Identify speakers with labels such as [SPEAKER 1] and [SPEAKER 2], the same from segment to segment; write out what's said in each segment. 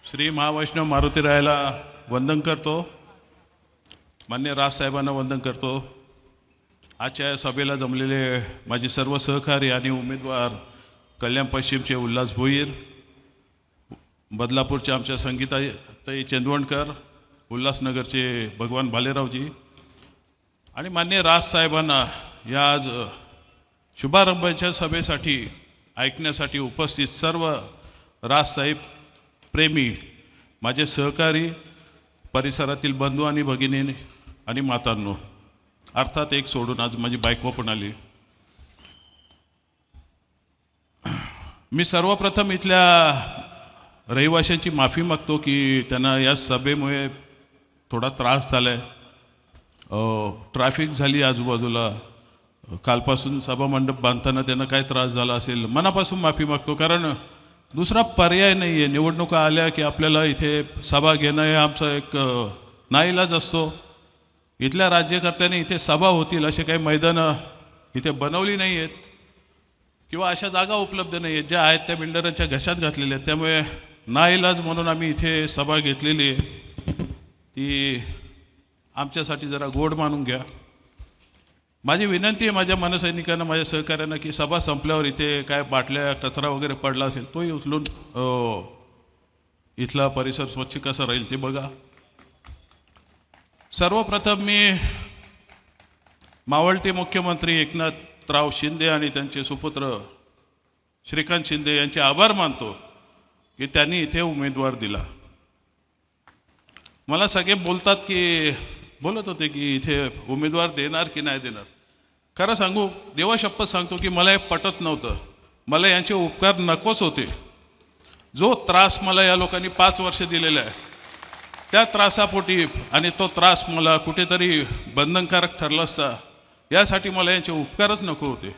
[SPEAKER 1] श्री महावैष्णव मारुती रायाला वंदन करतो. मान्य राजसाहेबांना वंदन करतो. आजच्या सभेला जमलेले माझे सर्व सहकारी आणि उमेदवार कल्याण पश्चिमचे उल्हास भोईर, बदलापूरच्या आमच्या संगीताताई चंदवणकर, उल्हासनगरचे भगवान भालेरावजी आणि मान्य राजसाहेबांना या आज शुभारंभाच्या सभेसाठी ऐकण्यासाठी उपस्थित सर्व राजसाहेब प्रेमी, माझे सहकारी, परिसरातील बंधू आणि भगिनी आणि मातांनो, अर्थात एक सोडून आज माझी बायको पण आली. मी सर्वप्रथम इथल्या रहिवाशांची माफी मागतो की त्यांना या सभेमुळे थोडा त्रास झालाय. ट्रॅफिक झाली आजूबाजूला, कालपासून सभामंडप बांधताना त्यांना काय त्रास झाला असेल, मनापासून माफी मागतो. कारण दुसरा पर्याय नाही आहे. निवडणुका आल्या की आपल्याला इथे सभा घेणं हे आमचा एक नाईलाज असतो. इथल्या राज्यकर्त्यांनी इथे सभा होतील असे काही मैदानं इथे बनवली नाही आहेत किंवा अशा जागा उपलब्ध नाही आहेत. ज्या आहेत त्या बिल्डरांच्या घशात घातलेल्या आहेत. त्यामुळे नाईलाज म्हणून आम्ही इथे सभा घेतलेली आहे. ती आमच्यासाठी जरा गोड मानून घ्या. माझी विनंती आहे माझ्या मनसैनिकांना, माझ्या सहकाऱ्यांना की सभा संपल्यावर इथे काय बाटल्या कचरा वगैरे पडला असेल तोही उचलून इथला परिसर स्वच्छ कसा राहील ते बघा. सर्वप्रथम मी मावळते मुख्यमंत्री एकनाथराव शिंदे आणि त्यांचे सुपुत्र श्रीकांत शिंदे यांचे आभार मानतो की त्यांनी इथे उमेदवार दिला. मला सगळे बोलत होते की इथे उमेदवार देणार की नाही देणार. खरं सांगू, देवाशपथ सांगतो की मला हे पटत नव्हतं. मला यांचे उपकार नकोच होते. जो त्रास मला या लोकांनी 5 वर्ष दिलेला आहे त्या त्रासापोटी, आणि तो त्रास मला कुठेतरी बंधनकारक ठरला असता, यासाठी मला यांचे उपकारच नको होते.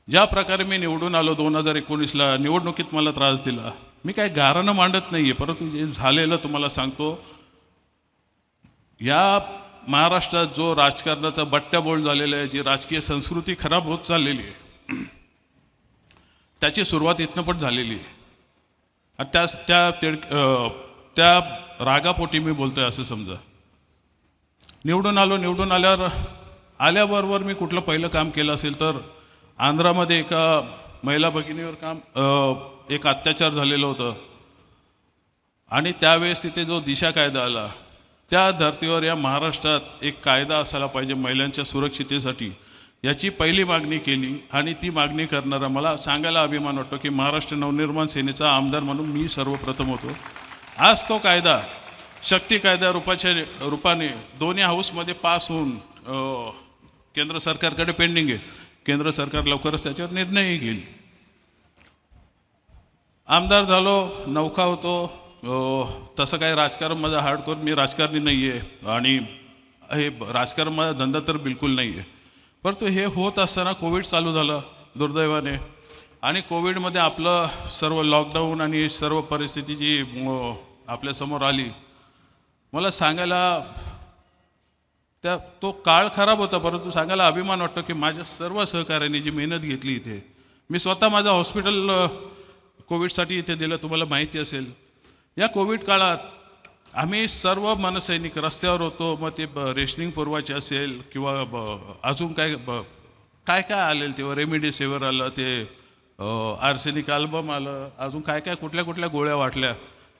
[SPEAKER 1] ज्या प्रकारे मी निवडून आलो 2019ला, निवडणुकीत मला त्रास दिला. मी काही गाऱ्हाणं मांडत नाहीये, परंतु जे झालेलं तुम्हाला सांगतो. या महाराष्ट्रात जो राजकारणाचा बट्ट्याबोळ झालेला आहे, जी राजकीय संस्कृती खराब होत चाललेली आहे, त्याची सुरुवात इथनं पण झालेली आहे. त्या रागापोटी मी बोलतोय असं समजा. निवडून आल्याबरोबर मी कुठलं पहिलं काम केलं असेल तर आंध्रामध्ये एका महिला भगिनीवर एक अत्याचार झालेलं होतं आणि त्यावेळेस तिथे जो दिशा कायदा आला, त्या धर्तीवर या महाराष्ट्रात एक कायदा असायला पाहिजे महिलांच्या सुरक्षितेसाठी, याची पहिली मागणी केली. आणि ती मागणी करणारा मला सांगायला अभिमान वाटतो की महाराष्ट्र नवनिर्माण सेनेचा आमदार म्हणून मी सर्वप्रथम होतो. आज तो कायदा शक्ती कायदा रूपाने दोन्ही हाऊसमध्ये पास होऊन केंद्र सरकारकडे पेंडिंग आहे. केंद्र सरकार लवकरच त्याच्यावर निर्णयही घेईल. आमदार झालो, नौका होतो. तसं काही राजकारण माझं हार्डकोर, मी राजकारणी नाही आहे आणि हे राजकारण माझा धंदा तर बिलकुल नाही आहे. परंतु हे होत असताना कोविड चालू झालं दुर्दैवाने, आणि कोविडमध्ये आपलं सर्व लॉकडाऊन आणि सर्व परिस्थिती जी आपल्यासमोर आली, मला सांगायला तो काळ खराब होता, परंतु सांगायला अभिमान वाटतो की माझ्या सर्व सहकाऱ्यांनी जी मेहनत घेतली इथे, मी स्वतः माझं हॉस्पिटल कोविडसाठी इथे दिलं, तुम्हाला माहिती असेल. या कोविड काळात आम्ही सर्व मनसैनिक रस्त्यावर होतो. मग ते रेशनिंग पुरवायचे असेल किंवा अजून काय आलेलं, तेव्हा रेमडेसिवीर आलं, ते आर्सेनिक अल्बम आलं, अजून कुठल्या गोळ्या वाटल्या.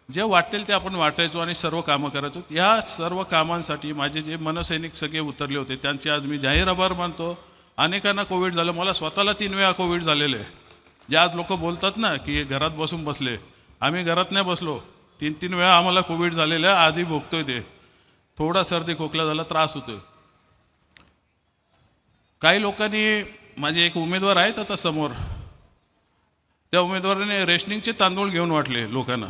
[SPEAKER 1] जे वाटेल ते आपण वाटायचो आणि सर्व कामं करायचो. या सर्व कामांसाठी माझे जे मनसैनिक सगळे उतरले होते त्यांचे आज मी जाहीर आभार मानतो. अनेकांना कोविड झालं, मला स्वतःला 3 वेळा कोविड झालेलं आहे. जे आज लोक बोलतात ना की घरात बसून बसले, आम्ही घरात नाही बसलो. 3 वेळा आम्हाला कोविड झालेलं आहे. आधी भोगतोय ते. थोडा सर्दी खोकला झाला, त्रास होतोय. काही लोकांनी, माझे एक उमेदवार आहेत आता समोर, त्या उमेदवाराने रेशनिंगचे तांदूळ घेऊन वाटले लोकांना.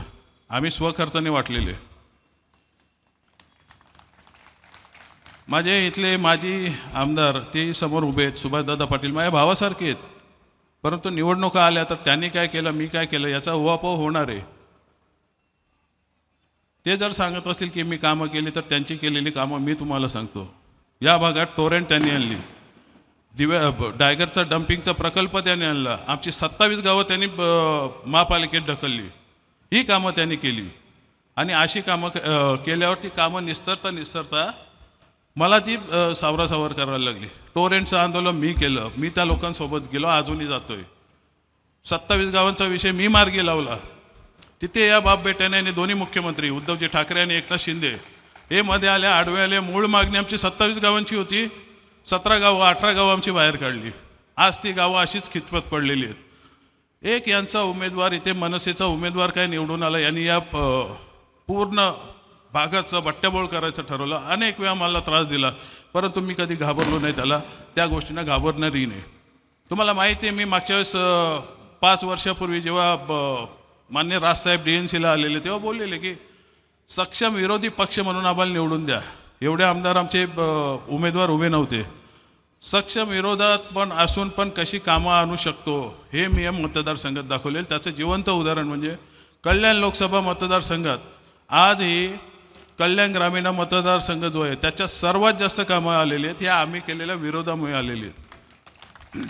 [SPEAKER 1] आम्ही स्वखर्चाने वाटलेले. माझे इथले माजी आमदार ते समोर उभे आहेत, सुभाषदादा पाटील, माझ्या भावासारखे आहेत. परंतु निवडणुका आल्या तर त्यांनी काय केलं, मी काय केलं, याचा उहापोह होणार आहे. ते जर सांगत असतील की मी कामं केली, तर त्यांची केलेली कामं मी तुम्हाला सांगतो. या भागात टोरेंट त्यांनी आणली, डायगरचा डम्पिंगचा प्रकल्प त्यांनी आणला, आमची 27 गावं त्यांनी महापालिकेत ढकलली. ही कामं त्यांनी केली आणि अशी कामं केल्यावर ती कामं निस्तरता मला ती सावरासावर करायला लागली. टोरेंटचं आंदोलन मी केलं, मी त्या लोकांसोबत गेलो, अजूनही जातोय. 27 गावांचा विषय मी मार्गी लावला. तिथे या बाप बेट्याने आणि दोन्ही मुख्यमंत्री उद्धवजी ठाकरे आणि एकनाथ शिंदे हे मध्ये आले, आडवे आले. मूळ मागणी आमची 27 गावांची होती, 17 गावं 18 गावं आमची बाहेर काढली. आज ती गावं अशीच खितपत पडलेली आहेत. एक यांचा उमेदवार इथे मनसेचा उमेदवार काय निवडून आला, यांनी या पूर्ण भागाचं बट्ट्याबोळ करायचं ठरवलं. अनेक वेळा मला त्रास दिला, परंतु मी कधी घाबरलो नाही त्याला, त्या गोष्टींना घाबरणारही नाही. तुम्हाला माहिती आहे, मी मागच्या वेळेस 5 वर्षापूर्वी जेव्हा मान्य राजसाहेब DNCला आलेले तेव्हा बोललेले की सक्षम विरोधी पक्ष म्हणून आम्हाला निवडून द्या. एवढे आमदार आमचे उमेदवार उभे नव्हते. सक्षम विरोधात पण असून पण कशी कामं आणू शकतो हे मी या मतदारसंघात दाखवले. त्याचं जिवंत उदाहरण म्हणजे कल्याण लोकसभा मतदारसंघात आजही कल्याण ग्रामीण मतदारसंघ जो आहे त्याच्यात सर्वात जास्त कामं आलेली आहेत. ह्या आम्ही केलेल्या विरोधामुळे आलेली आहेत.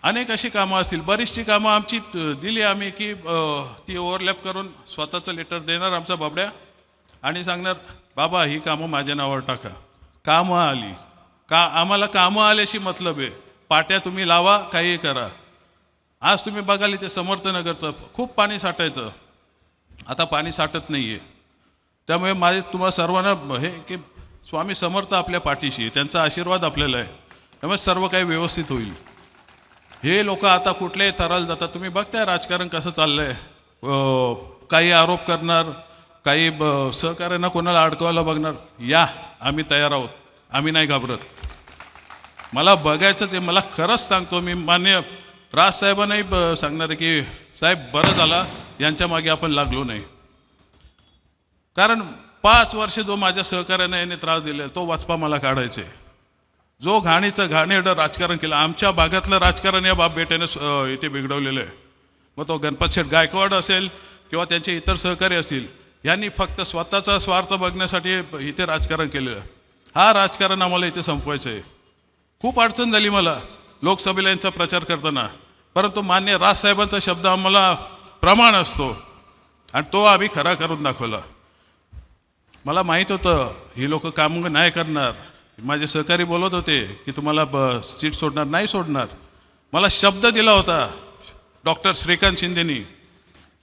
[SPEAKER 1] अनेक अशी कामं असतील, बरीचशी कामं आमची दिली आम्ही की ती ओव्हरलॅप करून स्वतःचं लेटर देणार आमचा बाबड्या आणि सांगणार बाबा ही कामं माझ्या नावावर टाका. कामं आली का, आम्हाला कामं आल्याशी मतलब आहे. पाट्या तुम्ही लावा, काही करा. आज तुम्ही बघाल इथे समर्थनगरचं खूप पाणी साठायचं, आता पाणी साठत नाहीये. त्यामुळे माझे तुम्हाला सर्वांना हे की स्वामी समर्थ आपल्या पाठीशी, त्यांचा आशीर्वाद आपल्याला आहे. त्यामुळे सर्व काही व्यवस्थित होईल. हे लोक आता कुठल्याही थराला जातात. तुम्ही बघताय राजकारण कसं चाललंय. काही आरोप करणार, काही सहकार्यांना कोणाला अडकवायला बघणार. या आम्ही तयार आहोत, आम्ही नाही घाबरत. मला बघायचं ते, मला खरंच सांगतो, मी मान्य राजसाहेबांनाही सांगणार आहे की साहेब बरं झाला यांच्या मागे आपण लागलो नाही. कारण 5 वर्ष जो माझ्या सहकार्याने याने त्रास दिला तो वाचपा मला काढायचे. जो घाणेरडं राजकारण केलं, आमच्या भागातलं राजकारण या बाप बेट्याने इथे बिघडवलेलं आहे. मग तो गणपत शेठ गायकवाड असेल किंवा त्यांचे इतर सहकारी असतील, यांनी फक्त स्वतःचा स्वार्थ बघण्यासाठी इथे राजकारण केलेलं. हा राजकारण आम्हाला इथे संपवायचं आहे. खूप अडचण झाली मला लोकसभेला यांचा प्रचार करताना, परंतु मान्य राजसाहेबांचा शब्द आम्हाला प्रमाण असतो आणि तो आम्ही खरा करून दाखवला. मला माहीत होतं ही लोक काम नाही करणार. माझे सहकारी बोलत होते की तुम्हाला सीट सोडणार, नाही सोडणार. मला शब्द दिला होता डॉक्टर श्रीकांत शिंदेनी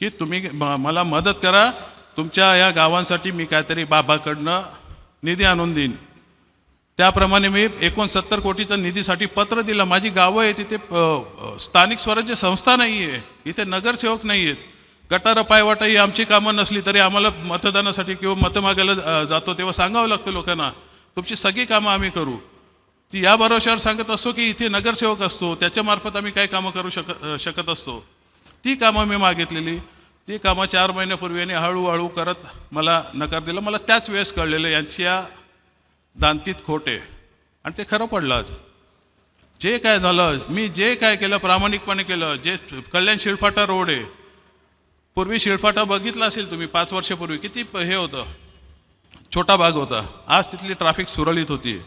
[SPEAKER 1] की तुम्ही मला मदत करा, तुमच्या या गावांसाठी मी काहीतरी बाबाकडनं निधी आणून देईन. त्याप्रमाणे मी 69 कोटीचा निधीसाठी पत्र दिलं. माझी गावं आहे तिथे स्थानिक स्वराज्य संस्था नाही आहे, इथे नगरसेवक नाही आहेत. गटार पायवाटा ही आमची कामं नसली तरी आम्हाला मतदानासाठी किंवा मतं मागायला जातो तेव्हा सांगावं लागतं लोकांना तुमची सगळी कामं आम्ही करू. ती या भरोश्यावर सांगत असतो की इथे नगरसेवक असतो, त्याच्यामार्फत आम्ही काही कामं करू शकत असतो. ती कामं मी मागितलेली, ती कामं 4 महिन्यापूर्वी यांनी हळूहळू करत मला नकार दिला. मला त्याच वेळेस कळलेलं यांच्या दांतीत खोट आहे आणि ते खरं पडलं. आज जे काय झालं, मी जे काय केलं प्रामाणिकपणे केलं. जे कल्याण शिळफाटा रोड आहे, पूर्वी शिळफाटा बघितला असेल तुम्ही 5 वर्षापूर्वी, किती हे होतं, छोटा भाग होता. आज तिथली ट्रॅफिक सुरळीत होती.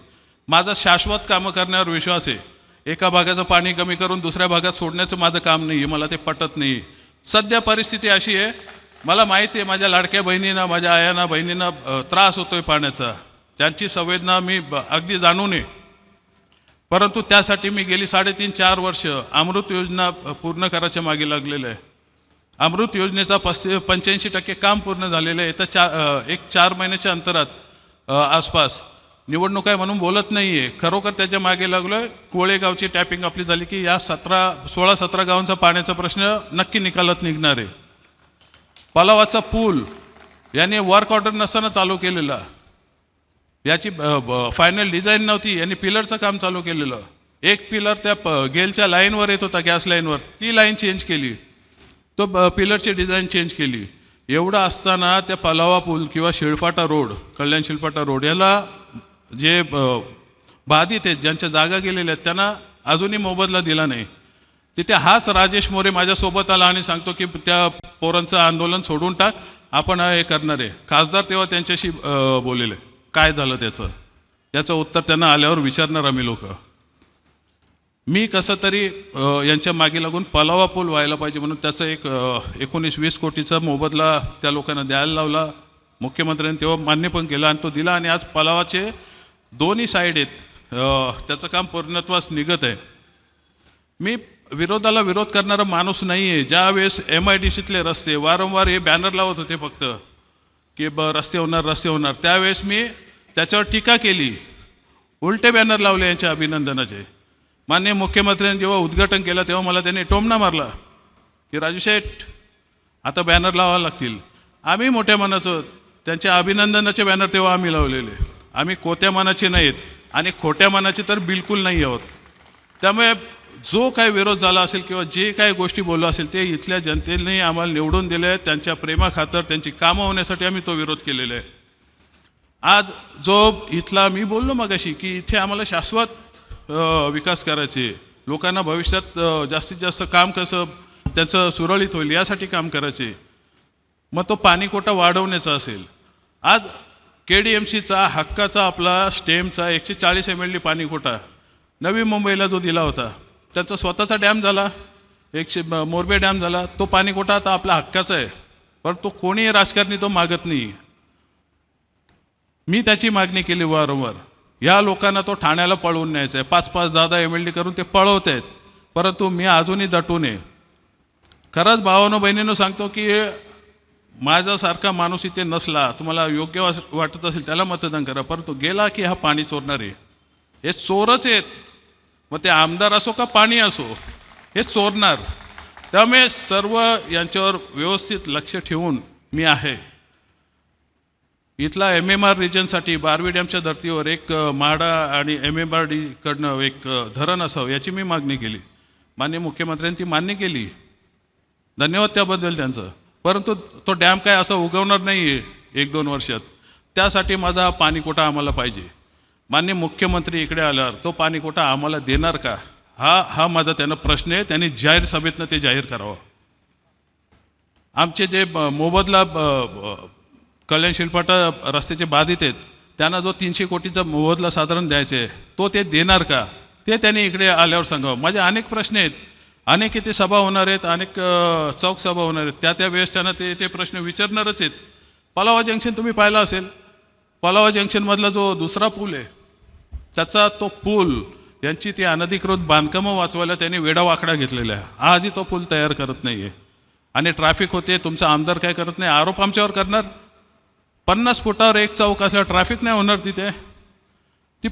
[SPEAKER 1] माझा शाश्वत कामं करण्यावर विश्वास आहे. एका भागाचं पाणी कमी करून दुसऱ्या भागात सोडण्याचं माझं काम नाही, मला ते पटत नाही. सध्या परिस्थिती अशी आहे, मला माहिती आहे माझ्या लाडक्या बहिणींना, माझ्या आयांना बहिणींना त्रास होतोय पाण्याचा. त्यांची संवेदना मी अगदी जाणून आहे. परंतु त्यासाठी मी गेली 3.5-4 वर्ष अमृत योजना पूर्ण करायच्या मागे लागलेलं आहे. अमृत योजनेचा 85% काम पूर्ण झालेलं आहे. तर 4 महिन्याच्या अंतरात आसपास निवडणूक आहे म्हणून बोलत नाहीये, खरोखर त्याच्या मागे लागलोय. कोळेगावची टॅपिंग आपली झाली की या 16-17 गावांचा पाण्याचा प्रश्न नक्की निकालात निघणार आहे. पलावाचा पूल याने वर्क ऑर्डर नसताना चालू केलेला, याची फायनल डिझाईन नव्हती, यांनी पिलरचं काम चालू केलेलं. एक पिलर त्या गेलच्या लाईनवर येत होता, गॅस लाईनवर, ती लाईन चेंज केली, तो पिलरची डिझाईन चेंज केली. एवढं असताना त्या पलावा पूल किंवा शिळफाटा रोड, कल्याण शिळफाटा रोड याला जे बाधित आहेत, ज्यांच्या जागा गेलेल्या आहेत, त्यांना अजूनही मोबदला दिला नाही. तिथे हाच राजेश मोरे माझ्यासोबत आला आणि सांगतो की त्या पोरांचं आंदोलन सोडून टाक, आपण हे करणार आहे. खासदार तेव्हा त्यांच्याशी बोललेले. काय झालं त्याचं उत्तर त्यांना आल्यावर विचारणार आम्ही लोक. मी कसं तरी यांच्या मागे लागून पलावा पूल व्हायला पाहिजे म्हणून त्याचा एक 19-20 कोटीचा मोबदला त्या लोकांना द्यायला लावला. मुख्यमंत्र्यांनी तेव्हा मान्य पण केला आणि तो दिला आणि आज पलावाचे दोन्ही साईड आहेत, त्याचं काम पूर्णत्वास निघत आहे. मी विरोधाला विरोध करणारा माणूस नाही आहे. ज्या वेळेस MIDCतले रस्ते वारंवार हे बॅनर लावत होते फक्त की रस्ते होणार, त्यावेळेस मी त्याच्यावर टीका केली, उलटे बॅनर लावले यांच्या अभिनंदनाचे. माननीय मुख्यमंत्र्यांनी जेव्हा उद्घाटन केलं तेव्हा मला त्यांनी टोमणा मारला की राजू शेठ आता बॅनर लावावे लागतील. आम्ही मोठ्या मनाचं त्यांच्या अभिनंदनाचे बॅनर तेव्हा आम्ही लावलेले. आम्ही कोत्या मनाचे नाहीत आणि खोट्या मनाचे तर बिलकुल नाही आहोत. त्यामुळे जो काही विरोध झाला असेल किंवा जे काही गोष्टी बोललो असेल ते इथल्या जनतेने आम्हाला निवडून दिले आहे. त्यांच्या प्रेमाखातर त्यांची कामं होण्यासाठी आम्ही तो विरोध केलेला आहे. आज जो इथला मी बोललो मगाशी की इथे आम्हाला शाश्वत विकास करायचे, लोकांना भविष्यात जास्तीत जास्त काम कसं त्याचं सुरळीत होईल यासाठी काम करायचे. मग तो पाणीकोटा वाढवण्याचा असेल. आज KDMCचा हक्काचा आपला स्टेमचा 140 MLD पाणीकोटा नवी मुंबईला जो दिला होता त्याचा स्वतःचा डॅम झाला, मोरबे डॅम झाला. तो पाणीकोटा आता आपला हक्काचा आहे, पण तो कोणी राजकारणी तो मागत नाही. मी त्याची मागणी केली वारंवार. या लोकांना तो ठाण्याला पळवून न्यायचा आहे. 5-5, 10-10 MLD करून ते पळवत आहेत, परंतु मी अजूनही दटून आहे. खरंच भावानो बहिणींनो सांगतो की माझ्यासारखा माणूस इथे नसला, तुम्हाला योग्य वाटत असेल त्याला मतदान करा, परंतु गेला की हा पाणी चोरणार आहे. हे चोरच आहेत, मग ते आमदार असो का पाणी असो, हे चोरणार. त्यामुळे सर्व यांच्यावर व्यवस्थित लक्ष ठेवून मी आहे. इथला MMR रिजनसाठी बारवी डॅमच्या धर्तीवर एक म्हाडा आणि MMRD कडनं एक धरण असावं याची मी मागणी केली. माननीय मुख्यमंत्र्यांनी ती मान्य केली, धन्यवाद त्याबद्दल त्यांचं. परंतु तो डॅम काय असं उगवणार नाही आहे 1-2 वर्षात. त्यासाठी माझा पाणीकोटा आम्हाला पाहिजे. माननीय मुख्यमंत्री इकडे आल्यावर तो पाणीकोटा आम्हाला देणार का, हा माझा त्यांना प्रश्न आहे. त्यांनी जाहीर सभेतनं ते जाहीर करावं. आमचे जे मोबदला कल्याण शिलपाटा रस्त्याचे बाधित आहेत त्यांना जो 300 कोटीचा मोबदला साधारण द्यायचा आहे तो ते देणार का, ते त्यांनी इकडे आल्यावर सांगावं. माझे अनेक प्रश्न आहेत, अनेक इथे सभा होणार आहेत, अनेक चौक सभा होणार आहेत. त्या वेळेस त्यांना ते प्रश्न विचारणारच आहेत. पलावा जंक्शन तुम्ही पाहिला असेल, पलावा जंक्शनमधला जो दुसरा पूल आहे त्याचा तो पूल यांची ती अनधिकृत बांधकामं वाचवायला त्यांनी वेडावाकडा घेतलेला आहे. आजही तो पूल तयार करत नाही आहे आणि ट्रॅफिक होते. तुमचा आमदार काय करत नाही, आरोप आमच्यावर करणार. 50 फुटावर एक चौक असल्यावर ट्रॅफिक नाही होणार तिथे. ती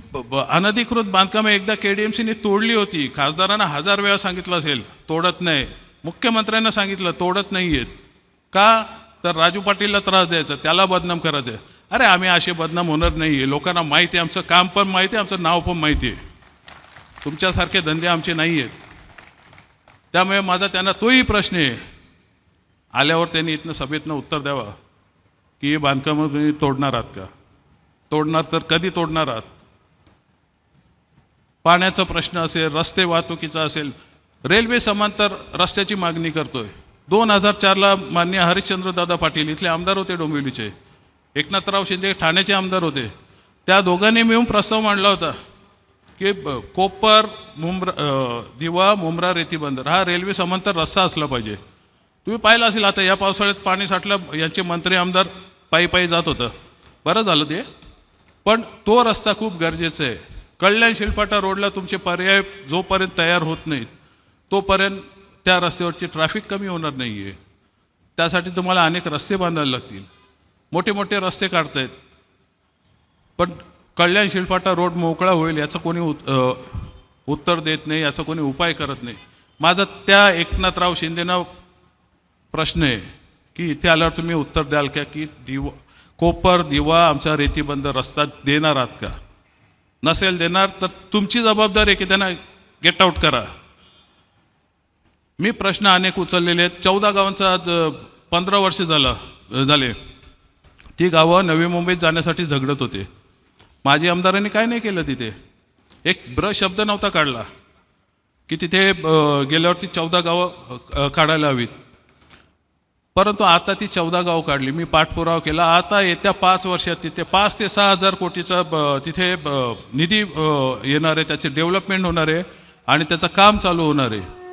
[SPEAKER 1] अनधिकृत बांधकामं एकदा KDMCने तोडली होती. खासदारांना 1000 वेळा सांगितलं असेल तोडत नाही, मुख्यमंत्र्यांना सांगितलं तोडत नाही आहेत. का तर राजू पाटीलला त्रास द्यायचा, त्याला बदनाम करायचं. अरे आम्ही असे बदनाम होणार नाही. लोकांना माहिती आहे, आमचं काम पण माहिती आहे, आमचं नाव पण माहिती आहे. तुमच्यासारखे धंदे आमचे नाही आहेत. त्यामुळे माझा त्यांना तोही प्रश्न आहे, आल्यावर त्यांनी इथनं सभेतनं उत्तर द्यावं की हे बांधकामं तुम्ही तोडणार आहात का, तोडणार तर कधी तोडणार आहात. पाण्याचा प्रश्न असेल, रस्ते वाहतुकीचा असेल, रेल्वे समांतर रस्त्याची मागणी करतोय. 2004ला माननीय हरिश्चंद्रदादा पाटील इथले आमदार होते डोंबिवलीचे, एकनाथराव शिंदे ठाण्याचे आमदार होते. त्या दोघांनी मिळून प्रस्ताव मांडला होता की कोपर दिवा मुंब्रा रेती बंदर हा रेल्वे समांतर रस्ता असला पाहिजे. तुम्ही पाहिलं असेल आता या पावसाळ्यात पाणी साठलं, यांचे मंत्री आमदार पायी जात होतं, बरं झालं ते. पण तो रस्ता खूप गरजेचा आहे. कल्याण शिलपाटा रोडला तुमचे पर्याय जोपर्यंत तयार होत नाहीत तोपर्यंत त्या रस्त्यावरची ट्रॅफिक कमी होणार नाही आहे. त्यासाठी तुम्हाला अनेक रस्ते बांधायला लागतील. मोठे मोठे रस्ते काढतायत, पण कल्याण शिलपाटा रोड मोकळा होईल याचं कोणी उत्तर देत नाही, याचा कोणी उपाय करत नाही. माझा त्या एकनाथराव शिंदेना प्रश्न आहे की इथे आल्यावर तुम्ही उत्तर द्याल का की कोपर दिवा आमचा रेतीबंद रस्ता देणार आहात का. नसेल देणार तर तुमची जबाबदारी आहे की त्यांना गेट आउट करा. मी प्रश्न अनेक उचललेले आहेत. 14 गावांचा आज 15 वर्ष झाले ती गावं नवी मुंबईत जाण्यासाठी झगडत होते. माझी आमदारांनी काय नाही केलं. तिथे एक शब्द नव्हता काढला की तिथे गेल्यावरती 14 गावं काढायला हवीत. परंतु आता ती 14 गाव काढली. मी पाठपुरावा केला. आता येत्या 5 वर्षात तिथे 5 ते 6 हजार कोटीचा तिथे निधी येणार आहे, त्याचे डेव्हलपमेंट होणार आहे आणि त्याचं काम चालू होणार आहे.